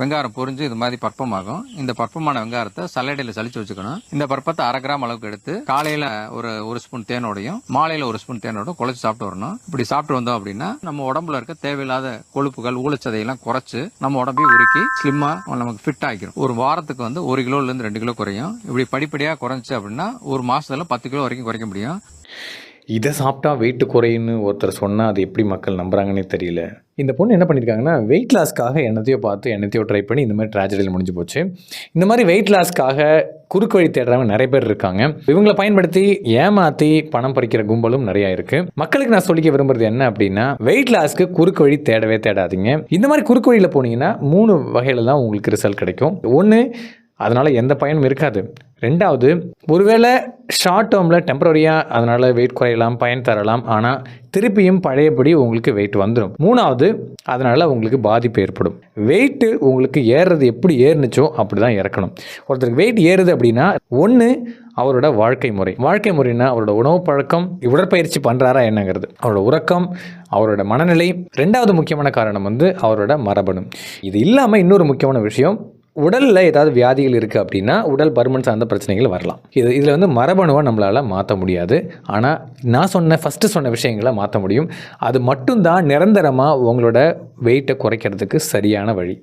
வெங்காயம் பொரிஞ்சு இது மாதிரி பற்பமாகும். இந்த பற்பமான வெங்காயத்தை சல்லடையில் சலிச்சு வச்சுக்கணும். இந்த பற்பத்தை 1/2 கிராம் அளவுக்கு எடுத்து காலையில ஒரு ஸ்பூன் தேனோடையும் மாலையில ஒரு ஸ்பூன் தேனோட குழைச்சு சாப்பிட்டு வரணும். இப்படி சாப்பிட்டு வந்தோம் அப்படின்னா நம்ம உடம்புல இருக்க தேவையில்லாத கொழுப்புகள் ஊழச்சதையெல்லாம் குறைச்சு நம்ம உடம்பையும் உருக்கி ஸ்லிம்மா நமக்கு ஃபிட் ஆகிரும். ஒரு வாரத்துக்கு 1 கிலோல இருந்து 2 கிலோ குறையும். இப்படி படிப்படியா குறைஞ்சு அப்படின்னா ஒரு மாசத்துல 10 கிலோ வரைக்கும் குறைக்க முடியும். இதை சாப்பிட்டா வெயிட் குறையுன்னு ஒருத்தர் சொன்னால் அது எப்படி மக்கள் நம்புறாங்கன்னே தெரியல. இந்த பொண்ணு என்ன பண்ணியிருக்காங்கன்னா, வெயிட் லாஸ்க்காக என்னத்தையோ ட்ரை பண்ணி இந்த மாதிரி ட்ராஜடியில் முடிஞ்சு போச்சு. இந்த மாதிரி வெயிட் லாஸ்க்காக குறுக்கு வழி தேடுறவங்க நிறைய பேர் இருக்காங்க. இவங்களை பயன்படுத்தி ஏமாற்றி பணம் பறிக்கிற கும்பலும் நிறையா இருக்குது. மக்களுக்கு நான் சொல்லிக்க விரும்புறது என்ன அப்படின்னா, வெயிட் லாஸ்க்கு குறுக்கு வழி தேடவே தேடாதீங்க. இந்த மாதிரி குறுக்கு வழியில் போனீங்கன்னா 3 வகையில் தான் உங்களுக்கு ரிசல்ட் கிடைக்கும். ஒன்று, அதனால் எந்த பயனும் இருக்காது. 2வது, ஒருவேளை ஷார்ட் டேர்மில் டெம்பரரியாக அதனால் வெயிட் குறையலாம், பயன் தரலாம். ஆனால் திருப்பியும் பழையபடி உங்களுக்கு வெயிட் வந்துடும். 3வது, அதனால் உங்களுக்கு பாதிப்பு ஏற்படும். வெயிட்டு உங்களுக்கு ஏறுறது எப்படி ஏறுனுச்சோ அப்படி தான் இறக்கணும். ஒருத்தருக்கு வெயிட் ஏறுது அப்படின்னா, ஒன்று அவரோட வாழ்க்கை முறைன்னா அவரோட உணவு பழக்கம், உடற்பயிற்சி பண்ணுறாரா என்னங்கிறது, அவரோட உறக்கம், அவரோட மனநிலை. 2வது முக்கியமான காரணம் அவரோட மரபணு. இது இல்லாமல் இன்னொரு முக்கியமான விஷயம், உடலில் ஏதாவது வியாதிகள் இருக்குது அப்படின்னா உடல் பருமன் சார்ந்த பிரச்சனைகள் வரலாம். இதில் மரபணுவை நம்மளால் மாற்ற முடியாது. ஆனால் நான் ஃபஸ்ட்டு சொன்ன விஷயங்களை மாற்ற முடியும். அது மட்டும்தான் நிரந்தரமாக உங்களோட வெயிட்டை குறைக்கிறதுக்கு சரியான வழி.